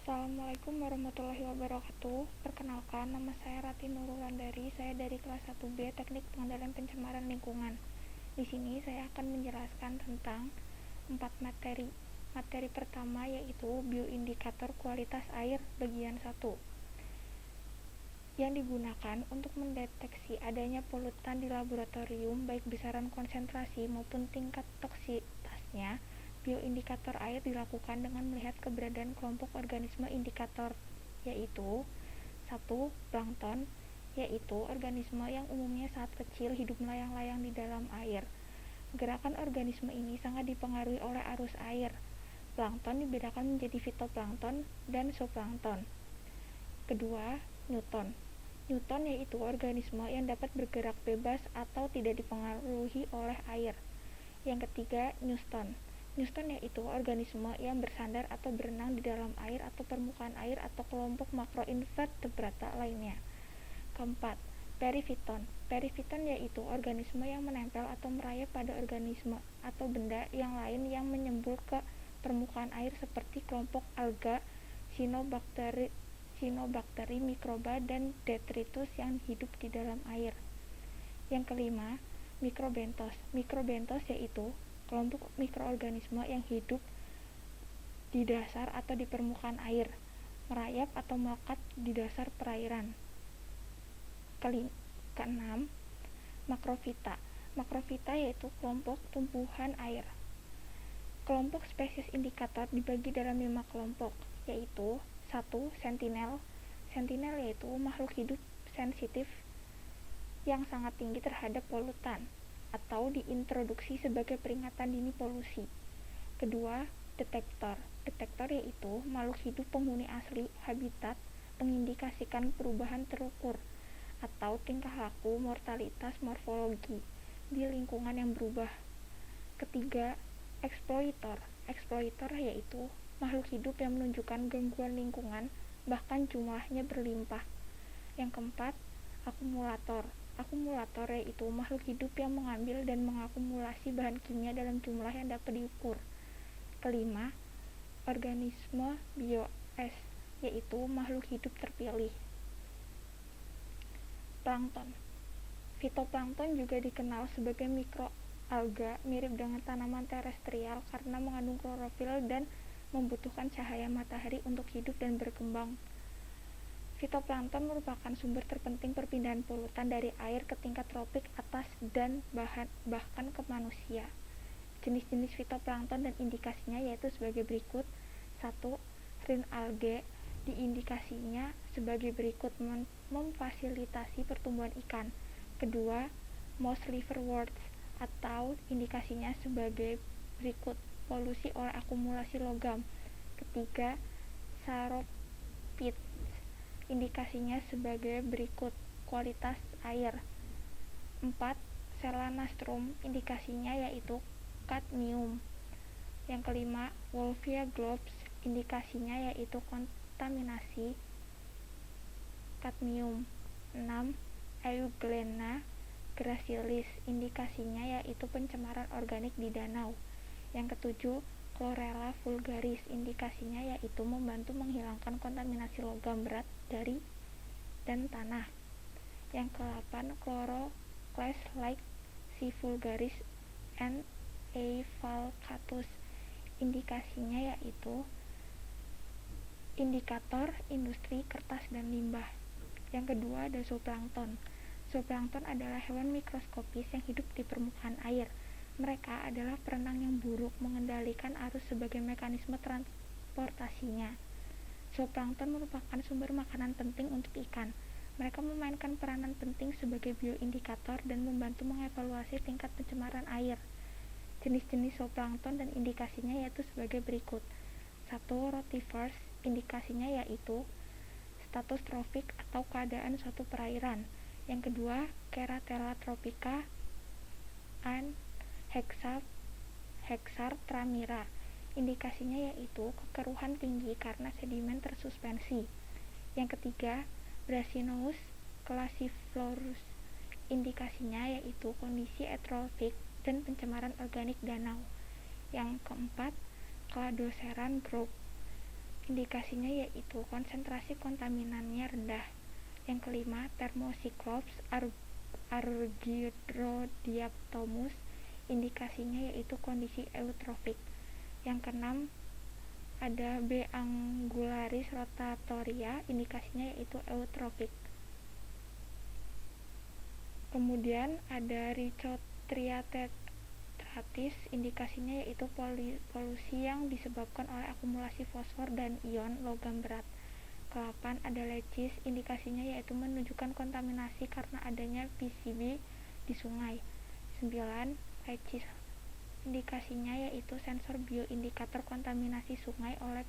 Assalamualaikum warahmatullahi wabarakatuh. Perkenalkan, nama saya Rati Nurul-Landari. Saya dari kelas 1B Teknik Pengendalian Pencemaran Lingkungan. Di sini saya akan menjelaskan tentang 4 materi. Materi pertama yaitu bioindikator kualitas air bagian 1, yang digunakan untuk mendeteksi adanya polutan di laboratorium baik besaran konsentrasi maupun tingkat toksitasnya. Bioindikator air dilakukan dengan melihat keberadaan kelompok organisme indikator, yaitu 1. Plankton, yaitu organisme yang umumnya sangat kecil hidup melayang-layang di dalam air. Gerakan organisme ini sangat dipengaruhi oleh arus air. Plankton dibedakan menjadi fitoplankton dan zooplankton. Kedua, Newton. Newton yaitu organisme yang dapat bergerak bebas atau tidak dipengaruhi oleh air. Yang ketiga, Neuston. Neuston yaitu organisme yang bersandar atau berenang di dalam air atau permukaan air atau kelompok makroinvertebrata lainnya. Keempat, Periphyton. Periphyton yaitu organisme yang menempel atau merayap pada organisme atau benda yang lain yang menyembul ke permukaan air seperti kelompok alga, cyanobacteria, mikroba, dan detritus yang hidup di dalam air. Yang kelima, Microbenthos. Microbenthos yaitu kelompok mikroorganisme yang hidup di dasar atau di permukaan air, merayap atau melekat di dasar perairan. Keenam, Makrofita. Makrofita yaitu kelompok tumbuhan air. Kelompok spesies indikator dibagi dalam 5 kelompok, yaitu 1. Sentinel. Sentinel yaitu makhluk hidup sensitif yang sangat tinggi terhadap polutan atau diintroduksi sebagai peringatan dini polusi. Kedua, detektor. Detektor yaitu makhluk hidup penghuni asli habitat mengindikasikan perubahan terukur atau tingkah laku, mortalitas, morfologi di lingkungan yang berubah. Ketiga, eksploitor. Eksploitor yaitu makhluk hidup yang menunjukkan gangguan lingkungan bahkan jumlahnya berlimpah. Yang keempat, akumulator. Akumulator yaitu makhluk hidup yang mengambil dan mengakumulasi bahan kimia dalam jumlah yang dapat diukur. Kelima, organisme bioes, yaitu makhluk hidup terpilih. Plankton. Fitoplankton juga dikenal sebagai mikroalga, mirip dengan tanaman terestrial karena mengandung klorofil dan membutuhkan cahaya matahari untuk hidup dan berkembang. Fitoplankton merupakan sumber terpenting perpindahan polutan dari air ke tingkat tropik atas dan bahkan ke manusia. Jenis-jenis fitoplankton dan indikasinya yaitu sebagai berikut. 1. Ring algae, diindikasinya sebagai berikut: memfasilitasi pertumbuhan ikan. Kedua, moss liverworts, atau indikasinya sebagai berikut: polusi oleh akumulasi logam. Ketiga, saurophytes, indikasinya sebagai berikut: kualitas air. 4. Selanastrum, indikasinya yaitu kadmium. Yang kelima, Wolffia globes, indikasinya yaitu kontaminasi kadmium. 6. Euglena gracilis, indikasinya yaitu pencemaran organik di danau. Yang ketujuh, Chlorella vulgaris, indikasinya yaitu membantu menghilangkan kontaminasi logam berat dari dan tanah. Yang ke-8, Chloroclase like C. vulgaris and A. falcatus, indikasinya yaitu indikator industri kertas dan limbah. Yang kedua ada zooplankton. Zooplankton adalah hewan mikroskopis yang hidup di permukaan air. Mereka adalah perenang yang buruk, mengendalikan arus sebagai mekanisme transportasinya. Zooplankton merupakan sumber makanan penting untuk ikan. Mereka memainkan peranan penting sebagai bioindikator dan membantu mengevaluasi tingkat pencemaran air. Jenis-jenis zooplankton dan indikasinya yaitu sebagai berikut. 1. Rotifers, indikasinya yaitu status trofik atau keadaan suatu perairan. Yang kedua, Keratella tropica and Hexartramira, indikasinya yaitu kekeruhan tinggi karena sedimen tersuspensi. Yang ketiga, Brasinus classiflorus, indikasinya yaitu kondisi eutrofik dan pencemaran organik danau. Yang keempat, Cladoceran group, Indikasinya yaitu konsentrasi kontaminannya rendah. Yang kelima, Thermocyclops argyrodactylus, indikasinya yaitu kondisi eutrofik. Yang keenam, ada B. angularis rotatoria, indikasinya yaitu eutrofik. Kemudian ada Rhizotheria tetratis, indikasinya yaitu polusi yang disebabkan oleh akumulasi fosfor dan ion logam berat. Ke-8 ada Lecis, indikasinya yaitu menunjukkan kontaminasi karena adanya PCB di sungai. 9. Lecis, indikasinya yaitu sensor bioindikator kontaminasi sungai oleh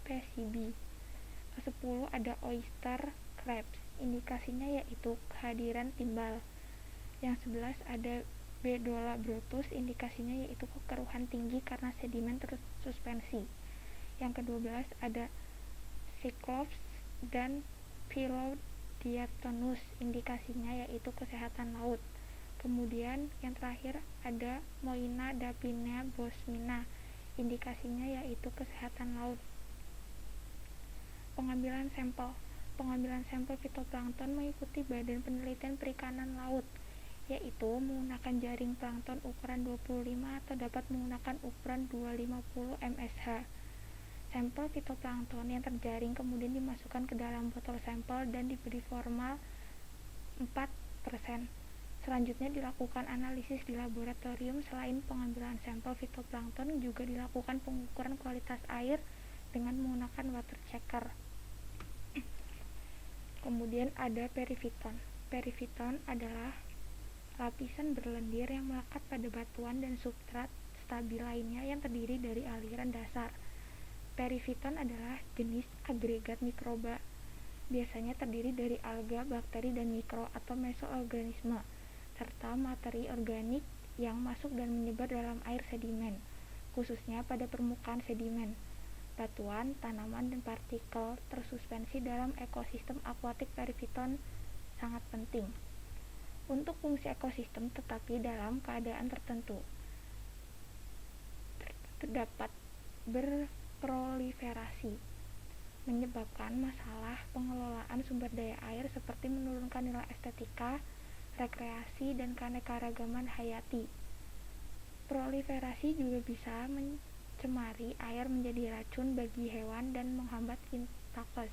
PCB. Ke-10 ada Oyster crabs, indikasinya yaitu kehadiran timbal. Yang 11 ada Bedola brutus, indikasinya yaitu kekeruhan tinggi karena sedimen tersuspensi. Yang ke-12 ada Cyclops dan Philodiatonus, indikasinya yaitu kesehatan laut. Kemudian yang terakhir ada Moina dapina bosmina, indikasinya yaitu kesehatan laut. Pengambilan sampel fitoplankton mengikuti Badan Penelitian Perikanan Laut, yaitu menggunakan jaring plankton ukuran 25 atau dapat menggunakan ukuran 250 mSh. Sampel fitoplankton yang terjaring kemudian dimasukkan ke dalam botol sampel dan diberi formal 4%. Selanjutnya dilakukan analisis di laboratorium. Selain pengambilan sampel fitoplankton, juga dilakukan pengukuran kualitas air dengan menggunakan water checker. Kemudian ada perifiton. Perifiton adalah lapisan berlendir yang melekat pada batuan dan substrat stabil lainnya yang terdiri dari aliran dasar. Perifiton adalah jenis agregat mikroba, biasanya terdiri dari alga, bakteri, dan mikro atau mesoorganisme, serta materi organik yang masuk dan menyebar dalam air sedimen, khususnya pada permukaan sedimen, batuan, tanaman, dan partikel tersuspensi dalam ekosistem akuatik. Perifiton sangat penting untuk fungsi ekosistem, tetapi dalam keadaan tertentu terdapat berproliferasi, menyebabkan masalah pengelolaan sumber daya air seperti menurunkan nilai estetika, rekreasi, dan keanekaragaman hayati. Proliferasi juga bisa mencemari air menjadi racun bagi hewan dan menghambat kintakes.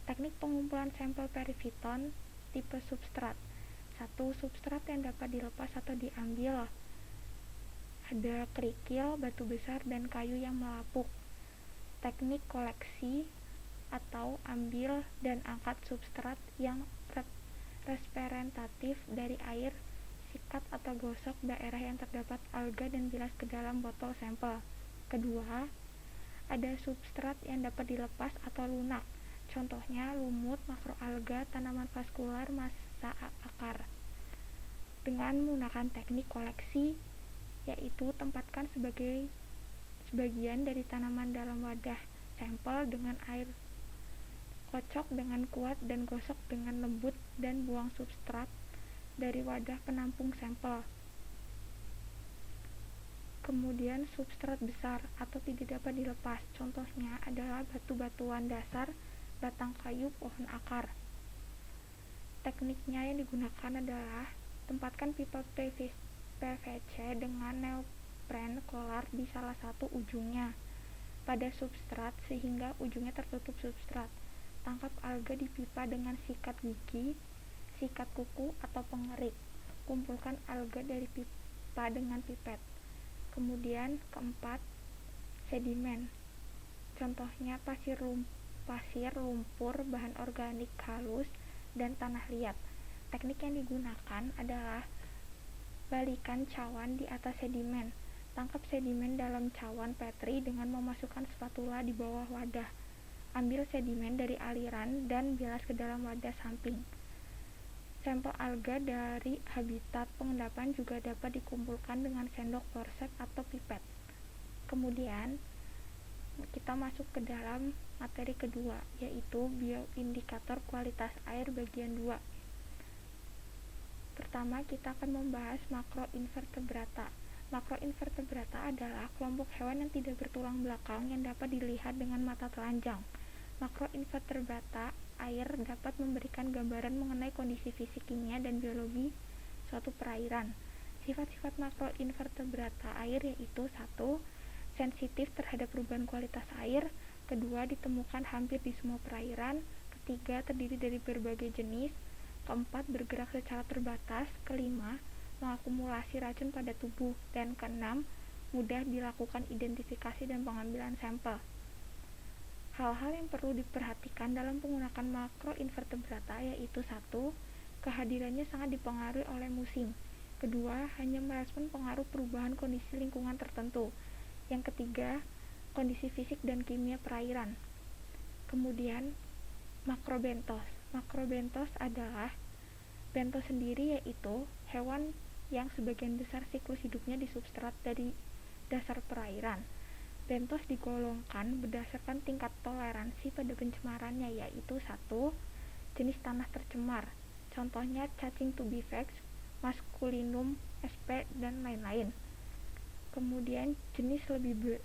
Teknik pengumpulan sampel perifiton. Tipe substrat. 1. Substrat yang dapat dilepas atau diambil. Ada kerikil, batu besar, dan kayu yang melapuk. Teknik koleksi atau ambil dan angkat substrat yang representatif dari air, sikat atau gosok daerah yang terdapat alga dan bilas ke dalam botol sampel. Kedua, ada substrat yang dapat dilepas atau lunak. Contohnya lumut, makroalga, tanaman vaskular, massa akar. Dengan menggunakan teknik koleksi, yaitu tempatkan sebagian dari tanaman dalam wadah sampel dengan air, kocok dengan kuat dan gosok dengan lembut, dan buang substrat dari wadah penampung sampel. Kemudian substrat besar atau tidak dapat dilepas, contohnya adalah batu-batuan dasar, batang kayu, pohon akar. Tekniknya yang digunakan adalah tempatkan pipa PVC dengan neopren kolar di salah satu ujungnya pada substrat sehingga ujungnya tertutup substrat. Tangkap alga di pipa dengan sikat gigi, sikat kuku, atau pengerik. Kumpulkan alga dari pipa dengan pipet. Kemudian keempat, sedimen. Contohnya pasir lumpur, bahan organik halus, dan tanah liat. Teknik yang digunakan adalah balikan cawan di atas sedimen. Tangkap sedimen dalam cawan petri dengan memasukkan spatula di bawah wadah. Ambil sedimen dari aliran dan bilas ke dalam wadah samping. Sampel alga dari habitat pengendapan juga dapat dikumpulkan dengan sendok forcep atau pipet. Kemudian kita masuk ke dalam materi kedua, yaitu bioindikator kualitas air bagian 2. Pertama, kita akan membahas makroinvertebrata. Makroinvertebrata adalah kelompok hewan yang tidak bertulang belakang yang dapat dilihat dengan mata telanjang. Makroinvertebrata air dapat memberikan gambaran mengenai kondisi fisik, kimia, dan biologi suatu perairan. Sifat-sifat makroinvertebrata air yaitu: 1. Sensitif terhadap perubahan kualitas air. 2. Ditemukan hampir di semua perairan. 3. Terdiri dari berbagai jenis. 4. Bergerak secara terbatas. 5. Mengakumulasi racun pada tubuh. Dan 6. Mudah dilakukan identifikasi dan pengambilan sampel. Hal-hal yang perlu diperhatikan dalam penggunaan makroinvertebrata yaitu: 1. Kehadirannya sangat dipengaruhi oleh musim. 2. Hanya merespon pengaruh perubahan kondisi lingkungan tertentu. Yang ketiga, kondisi fisik dan kimia perairan. Kemudian, makrobentos. Makrobentos adalah bentos sendiri, yaitu hewan yang sebagian besar siklus hidupnya di substrat dari dasar perairan. Bentos digolongkan berdasarkan tingkat toleransi pada pencemarannya, yaitu: 1. Jenis tanah tercemar. Contohnya cacing tubifax, masculinum sp, dan lain-lain. Kemudian jenis lebih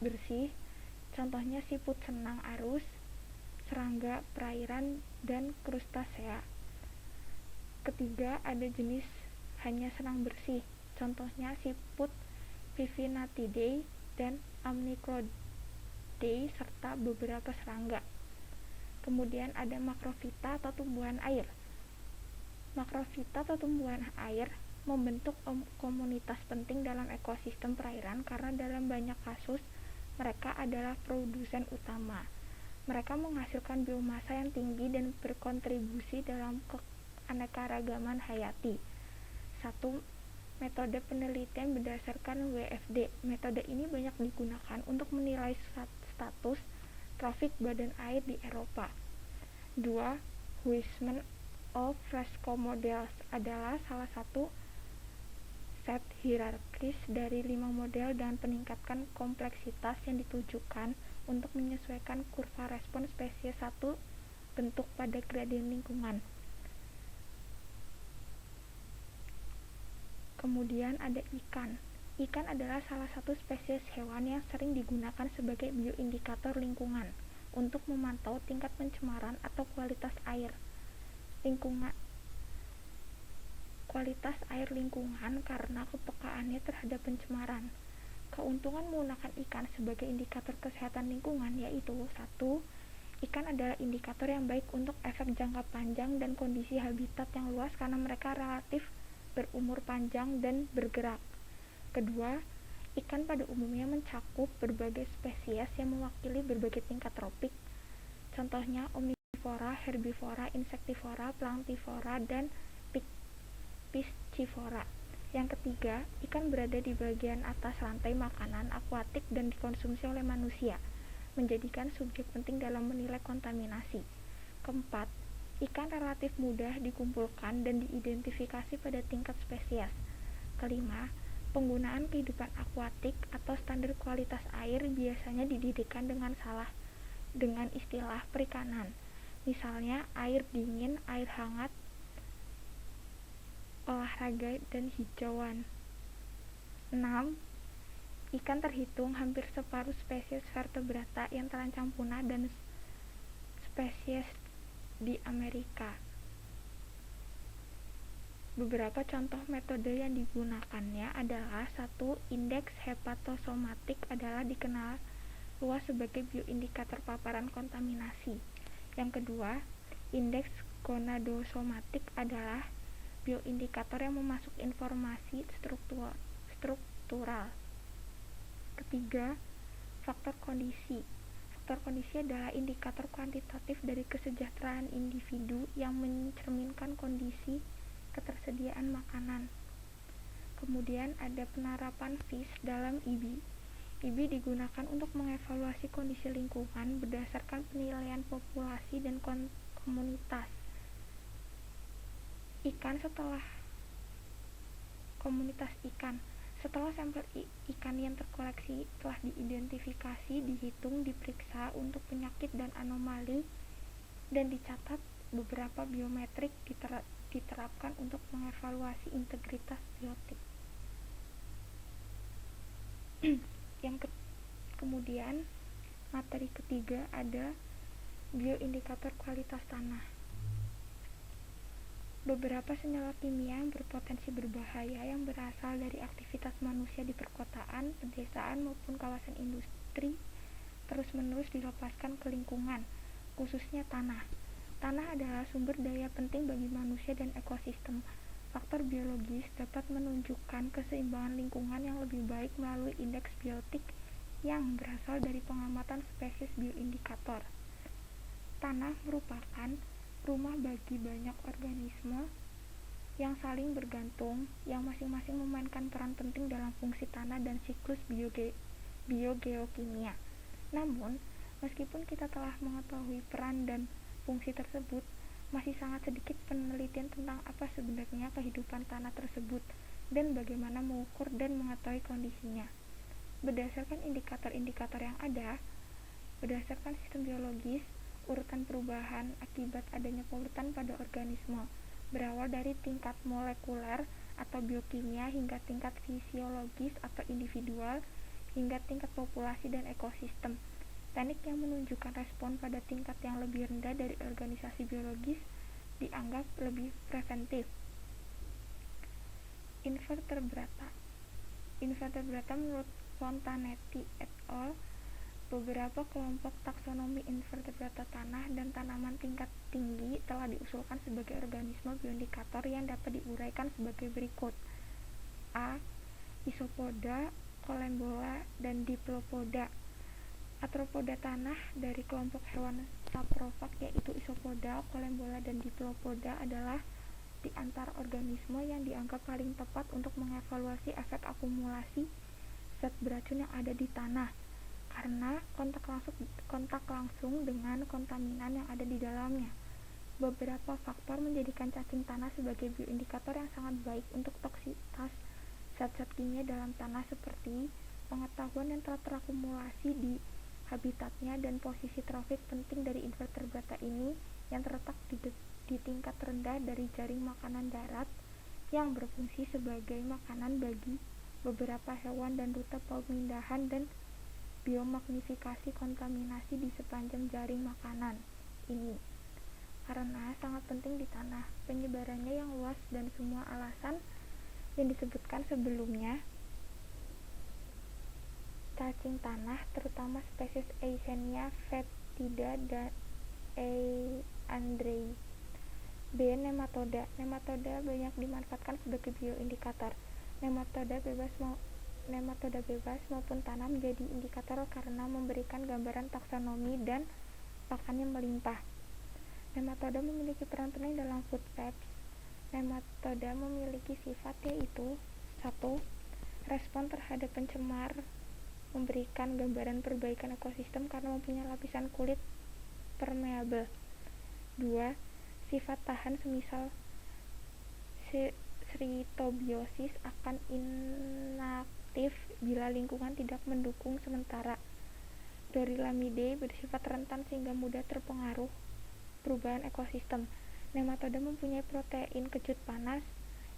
bersih, contohnya siput senang arus, serangga perairan, dan krustasea. Ketiga, ada jenis hanya senang bersih, contohnya siput Vivinatidae dan Amnicroidae serta beberapa serangga. Kemudian ada makrofita atau tumbuhan air. Makrofita atau tumbuhan air membentuk komunitas penting dalam ekosistem perairan karena dalam banyak kasus mereka adalah produsen utama. Mereka menghasilkan biomasa yang tinggi dan berkontribusi dalam keanekaragaman hayati. 1. Metode penelitian berdasarkan WFD. Metode ini banyak digunakan untuk menilai status trofik badan air di Eropa. 2. Huisman of Fresco Models adalah salah satu set hierarkis dari 5 model dan peningkatan kompleksitas yang ditujukan untuk menyesuaikan kurva respon spesies satu bentuk pada gradien lingkungan. Kemudian ada ikan. Ikan adalah salah satu spesies hewan yang sering digunakan sebagai bioindikator lingkungan untuk memantau tingkat pencemaran atau kualitas air lingkungan karena kepekaannya terhadap pencemaran. Keuntungan menggunakan ikan sebagai indikator kesehatan lingkungan yaitu: 1. Ikan adalah indikator yang baik untuk efek jangka panjang dan kondisi habitat yang luas karena mereka relatif berumur panjang dan bergerak. 2. Ikan pada umumnya mencakup berbagai spesies yang mewakili berbagai tingkat tropik, contohnya omnivora, herbivora, insektivora, planktivora, dan piscivora. Yang ketiga, ikan berada di bagian atas rantai makanan akuatik dan dikonsumsi oleh manusia, menjadikan subjek penting dalam menilai kontaminasi. Keempat, ikan relatif mudah dikumpulkan dan diidentifikasi pada tingkat spesies. Kelima, penggunaan kehidupan akuatik atau standar kualitas air biasanya didirikan dengan salah dengan istilah perikanan, misalnya air dingin, air hangat, olahraga, dan hijauan. 6. Ikan terhitung hampir separuh spesies vertebrata yang terancam punah dan spesies di Amerika. Beberapa contoh metode yang digunakannya adalah: 1. Indeks hepatosomatik adalah dikenal luas sebagai bioindikator paparan kontaminasi. Yang kedua, indeks gonadosomatik adalah bioindikator yang memasuk informasi struktural. Ketiga, faktor kondisi. Faktor kondisi adalah indikator kuantitatif dari kesejahteraan individu yang mencerminkan kondisi ketersediaan makanan. Kemudian ada penerapan FIS dalam IBI. IBI digunakan untuk mengevaluasi kondisi lingkungan berdasarkan penilaian populasi dan komunitas ikan setelah sampel ikan yang terkoleksi telah diidentifikasi, dihitung, diperiksa untuk penyakit dan anomali, dan dicatat. Beberapa biometrik diterapkan untuk mengevaluasi integritas biotik. Kemudian materi ketiga ada bioindikator kualitas tanah. Beberapa senyawa kimia yang berpotensi berbahaya yang berasal dari aktivitas manusia di perkotaan, pedesaan maupun kawasan industri terus-menerus dilepaskan ke lingkungan, khususnya tanah. Tanah adalah sumber daya penting bagi manusia dan ekosistem. Faktor biologis dapat menunjukkan keseimbangan lingkungan yang lebih baik melalui indeks biotik yang berasal dari pengamatan spesies bioindikator. Tanah merupakan rumah bagi banyak organisme yang saling bergantung, yang masing-masing memainkan peran penting dalam fungsi tanah dan siklus biogeokimia. Namun, meskipun kita telah mengetahui peran dan fungsi tersebut, masih sangat sedikit penelitian tentang apa sebenarnya kehidupan tanah tersebut dan bagaimana mengukur dan mengetahui kondisinya. Berdasarkan indikator-indikator yang ada, berdasarkan sistem biologis, urutan perubahan akibat adanya polutan pada organisme, berawal dari tingkat molekuler atau biokimia hingga tingkat fisiologis atau individual, hingga tingkat populasi dan ekosistem. Teknik yang menunjukkan respon pada tingkat yang lebih rendah dari organisasi biologis dianggap lebih preventif. Invertebrata menurut Fontanetti et al. Beberapa kelompok taksonomi invertebrata tanah dan tanaman tingkat tinggi telah diusulkan sebagai organisme bioindikator yang dapat diuraikan sebagai berikut. A. Isopoda, Collembola, dan Diplopoda. Arthropoda tanah dari kelompok hewan saprofag yaitu Isopoda, Collembola, dan Diplopoda adalah di antara organisme yang dianggap paling tepat untuk mengevaluasi efek akumulasi zat beracun yang ada di tanah karena kontak langsung dengan kontaminan yang ada di dalamnya. Beberapa faktor menjadikan cacing tanah sebagai bioindikator yang sangat baik untuk toksitas zat-zat kimia dalam tanah seperti pengetahuan yang telah terakumulasi di habitatnya dan posisi trofik penting dari invertebrata ini yang terletak di tingkat rendah dari jaring makanan darat yang berfungsi sebagai makanan bagi beberapa hewan dan rute pemindahan dan biomagnifikasi kontaminasi di sepanjang jaring makanan ini karena sangat penting di tanah. Penyebarannya yang luas dan semua alasan yang disebutkan sebelumnya, cacing tanah terutama spesies Eisenia foetida dan E. andrei. B. Nematoda. Nematoda banyak dimanfaatkan sebagai bioindikator. Nematoda bebas maupun tanah menjadi indikator karena memberikan gambaran taksonomi dan pakan yang melimpah. Nematoda memiliki peran penting dalam food webs. Nematoda memiliki sifat yaitu 1. Respon terhadap pencemar, memberikan gambaran perbaikan ekosistem karena mempunyai lapisan kulit permeabel. 2. Sifat tahan semisal critobiosis akan inaktif bila lingkungan tidak mendukung sementara. Dorylamide bersifat rentan sehingga mudah terpengaruh perubahan ekosistem. Nematoda mempunyai protein kejut panas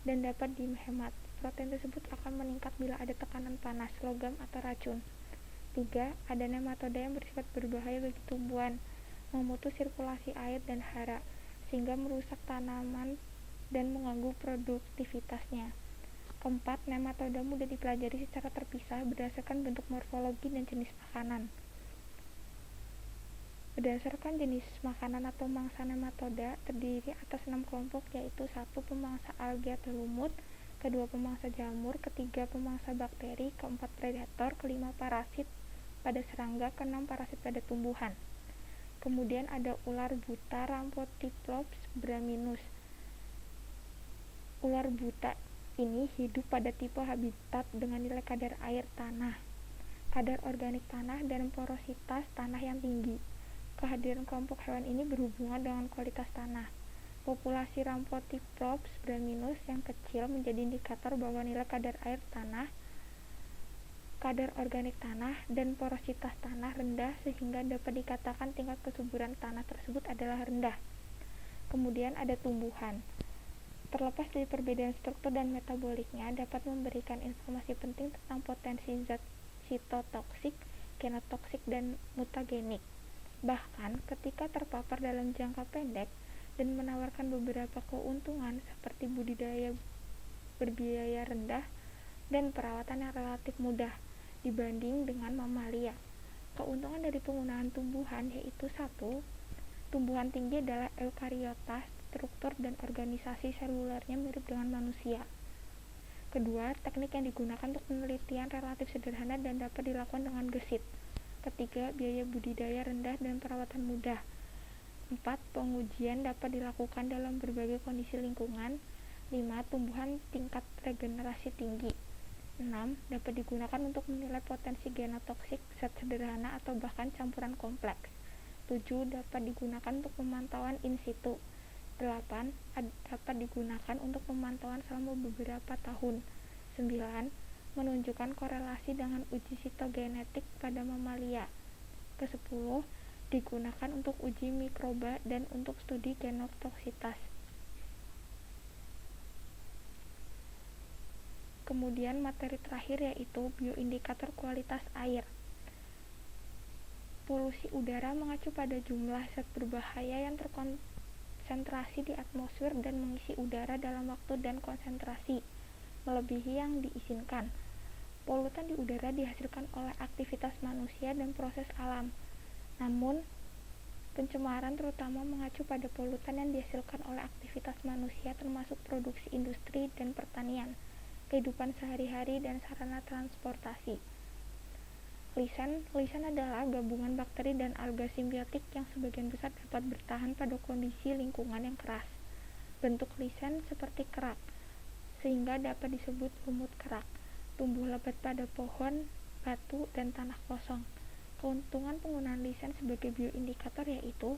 dan dapat dihemat. Protein tersebut akan meningkat bila ada tekanan panas, logam, atau racun. 3. Ada nematoda yang bersifat berbahaya bagi tumbuhan, memutus sirkulasi air dan hara, sehingga merusak tanaman dan mengganggu produktivitasnya. 4. Nematoda mudah dipelajari secara terpisah berdasarkan bentuk morfologi dan jenis makanan. Berdasarkan jenis makanan atau mangsa nematoda terdiri atas 6 kelompok yaitu 1. Pemangsa alga atau lumut, 2. Pemangsa jamur, 3. Pemangsa bakteri, 4. Predator, 5. Parasit pada serangga, 6. Parasit pada tumbuhan. Kemudian ada ular buta Rhamphothiopsis braminus. Ular buta ini hidup pada tipe habitat dengan nilai kadar air tanah, kadar organik tanah, dan porositas tanah yang tinggi. Kehadiran kelompok hewan ini berhubungan dengan kualitas tanah. Populasi Rhamphothiopsis braminus yang kecil menjadi indikator bahwa nilai kadar air tanah, kadar organik tanah, dan porositas tanah rendah sehingga dapat dikatakan tingkat kesuburan tanah tersebut adalah rendah. Kemudian ada tumbuhan. Terlepas dari perbedaan struktur dan metaboliknya dapat memberikan informasi penting tentang potensi zat sitotoksik, genotoksik, dan mutagenik. Bahkan ketika terpapar dalam jangka pendek dan menawarkan beberapa keuntungan seperti budidaya berbiaya rendah dan perawatan yang relatif mudah dibanding dengan mamalia. Keuntungan dari penggunaan tumbuhan yaitu: 1. Tumbuhan tinggi adalah eukariota, struktur dan organisasi selulernya mirip dengan manusia. Kedua, teknik yang digunakan untuk penelitian relatif sederhana dan dapat dilakukan dengan gesit. Ketiga, biaya budidaya rendah dan perawatan mudah. 4. Pengujian dapat dilakukan dalam berbagai kondisi lingkungan. 5. Tumbuhan tingkat regenerasi tinggi. 6. Dapat digunakan untuk menilai potensi genotoksik, zat sederhana atau bahkan campuran kompleks. 7. Dapat digunakan untuk pemantauan in situ. 8. Dapat digunakan untuk pemantauan selama beberapa tahun. 9. Menunjukkan korelasi dengan uji sitogenetik pada mamalia. Ke-10. Digunakan untuk uji mikroba dan untuk studi genotoksitas. Kemudian materi terakhir yaitu bioindikator kualitas air. Polusi udara mengacu pada jumlah zat berbahaya yang terkonsentrasi di atmosfer dan mengisi udara dalam waktu dan konsentrasi melebihi yang diizinkan. Polutan di udara dihasilkan oleh aktivitas manusia dan proses alam. Namun, pencemaran terutama mengacu pada polutan yang dihasilkan oleh aktivitas manusia termasuk produksi industri dan pertanian, kehidupan sehari-hari, dan sarana transportasi. Lisan adalah gabungan bakteri dan alga simbiotik yang sebagian besar dapat bertahan pada kondisi lingkungan yang keras. Bentuk lisan seperti kerak, sehingga dapat disebut lumut kerak. Tumbuh lebat pada pohon, batu, dan tanah kosong. Keuntungan penggunaan lisan sebagai bioindikator yaitu: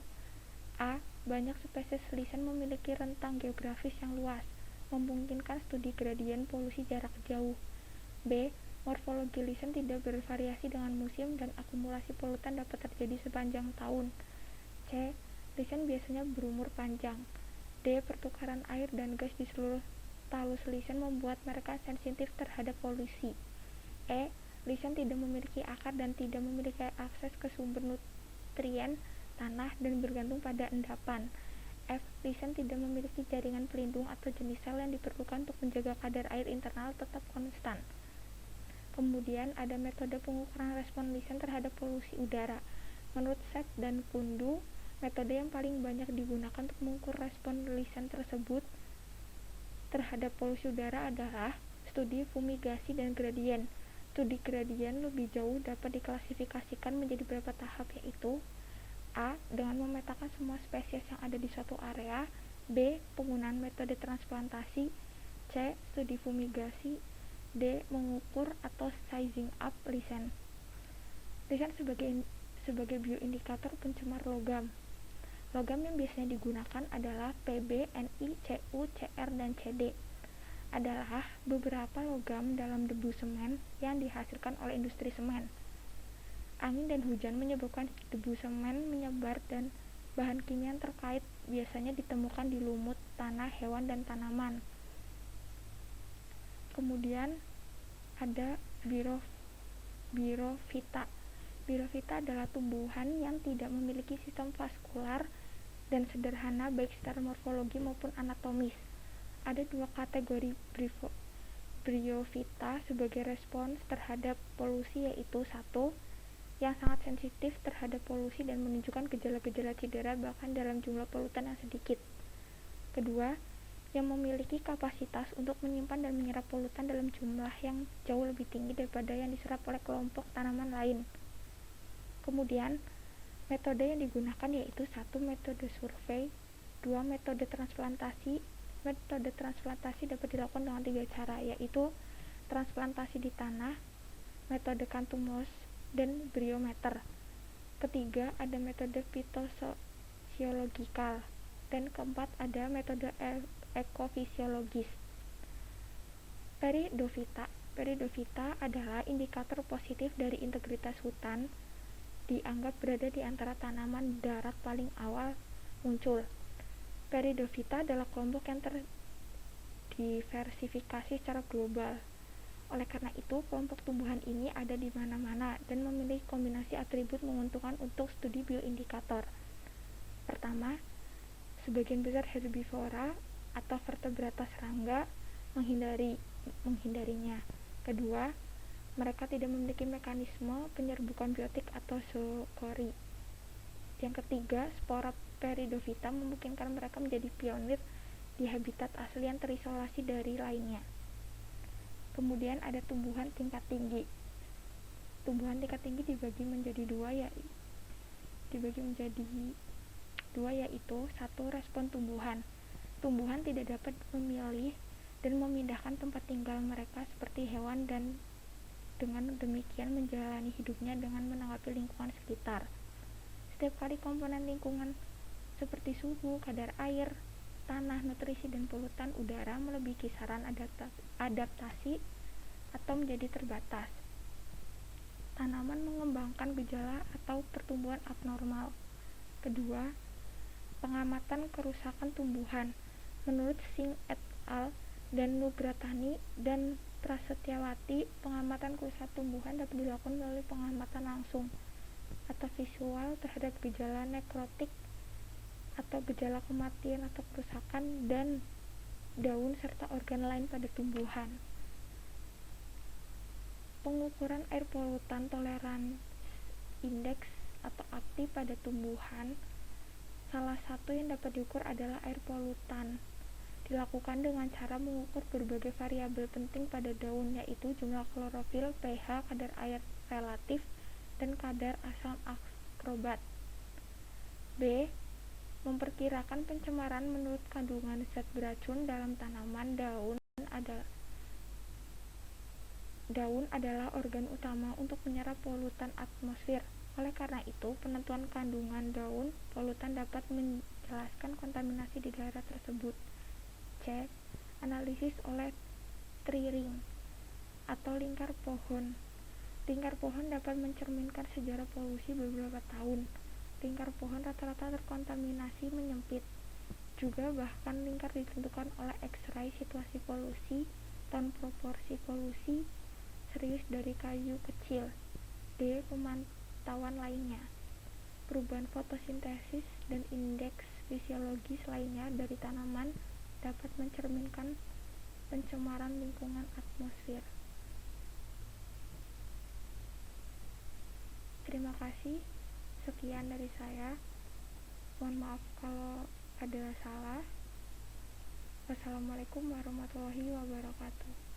A. Banyak spesies lisan memiliki rentang geografis yang luas, memungkinkan studi gradien polusi jarak jauh. B. Morfologi lisan tidak bervariasi dengan musim dan akumulasi polutan dapat terjadi sepanjang tahun. C. Lisan biasanya berumur panjang. D. Pertukaran air dan gas di seluruh talus lisan membuat mereka sensitif terhadap polusi. E. Lisan tidak memiliki akar dan tidak memiliki akses ke sumber nutrien tanah dan bergantung pada endapan. F. Lisan tidak memiliki jaringan pelindung atau jenis sel yang diperlukan untuk menjaga kadar air internal tetap konstan. Kemudian ada metode pengukuran respon lisan terhadap polusi udara. Menurut Sepp dan Kundu, metode yang paling banyak digunakan untuk mengukur respon lisan tersebut terhadap polusi udara adalah studi fumigasi dan gradien. Studi gradien lebih jauh dapat diklasifikasikan menjadi beberapa tahap yaitu: A. Dengan memetakan semua spesies yang ada di suatu area. B. Penggunaan metode transplantasi. C. Studi fumigasi. D. Mengukur atau sizing up lisan. Lisan sebagai bioindikator pencemar logam. Logam yang biasanya digunakan adalah Pb, Ni, Cu, Cr, dan Cd. Adalah beberapa logam dalam debu semen yang dihasilkan oleh industri semen. Angin dan hujan menyebabkan debu semen menyebar dan bahan kimia yang terkait biasanya ditemukan di lumut, tanah, hewan, dan tanaman. Kemudian ada Birofita. Birofita adalah tumbuhan yang tidak memiliki sistem vaskular dan sederhana baik secara morfologi maupun anatomis. Ada dua kategori Bryophyta sebagai respons terhadap polusi yaitu: 1. Yang sangat sensitif terhadap polusi dan menunjukkan gejala-gejala cedera bahkan dalam jumlah polutan yang sedikit. Kedua, yang memiliki kapasitas untuk menyimpan dan menyerap polutan dalam jumlah yang jauh lebih tinggi daripada yang diserap oleh kelompok tanaman lain. Kemudian, metode yang digunakan yaitu: 1. Metode survei. 2. Metode transplantasi. Metode transplantasi dapat dilakukan dengan 3 cara, yaitu transplantasi di tanah, metode kantung moss, dan briometer. Ketiga, ada metode fitososiologikal. Dan keempat, ada metode ekofisiologis. Peridophyta adalah indikator positif dari integritas hutan, dianggap berada di antara tanaman darat paling awal muncul. Peridophyta adalah kelompok yang terdiversifikasi secara global. Oleh karena itu, kelompok tumbuhan ini ada di mana-mana dan memiliki kombinasi atribut menguntungkan untuk studi bioindikator. Pertama, sebagian besar herbivora atau vertebrata serangga menghindarinya. Kedua, mereka tidak memiliki mekanisme penyerbukan biotik atau zookori. Yang ketiga, spora peridophyta memungkinkan mereka menjadi pionir di habitat asli yang terisolasi dari lainnya. Kemudian ada tumbuhan tingkat tinggi. Tumbuhan tingkat tinggi dibagi menjadi dua yaitu satu, respon tumbuhan. Tumbuhan tidak dapat memilih dan memindahkan tempat tinggal mereka seperti hewan dan dengan demikian menjalani hidupnya dengan menanggapi lingkungan sekitar. Setiap kali komponen lingkungan seperti suhu, kadar air, tanah, nutrisi, dan polutan udara melebihi kisaran adaptasi atau menjadi terbatas, tanaman mengembangkan gejala atau pertumbuhan abnormal. Kedua, pengamatan kerusakan tumbuhan. Menurut Singh et al. Dan Nugratani dan Prasetyawati, pengamatan kerusakan tumbuhan dapat dilakukan melalui pengamatan langsung atau visual terhadap gejala nekrotik atau gejala kematian atau kerusakan dan daun serta organ lain pada tumbuhan. Pengukuran air polutan tolerance index atau API pada tumbuhan. Salah satu yang dapat diukur adalah air polutan. Dilakukan dengan cara mengukur berbagai variabel penting pada daun, yaitu jumlah klorofil, pH, kadar air relatif, dan kadar asam askorbat. B. Memperkirakan pencemaran menurut kandungan zat beracun dalam tanaman. Daun adalah organ utama untuk menyerap polutan atmosfer. Oleh karena itu, penentuan kandungan daun polutan dapat menjelaskan kontaminasi di daerah tersebut. C. Analisis oleh tree ring atau lingkar pohon. Lingkar pohon dapat mencerminkan sejarah polusi beberapa tahun. Lingkar pohon rata-rata terkontaminasi menyempit. Juga bahkan lingkar ditentukan oleh X-ray situasi polusi, ton proporsi polusi serius dari kayu kecil. D. Pemantauan lainnya. Perubahan fotosintesis dan indeks fisiologis lainnya dari tanaman dapat mencerminkan pencemaran lingkungan atmosfer. Terima kasih. Sekian dari saya. Mohon maaf kalau ada salah. Wassalamualaikum warahmatullahi wabarakatuh.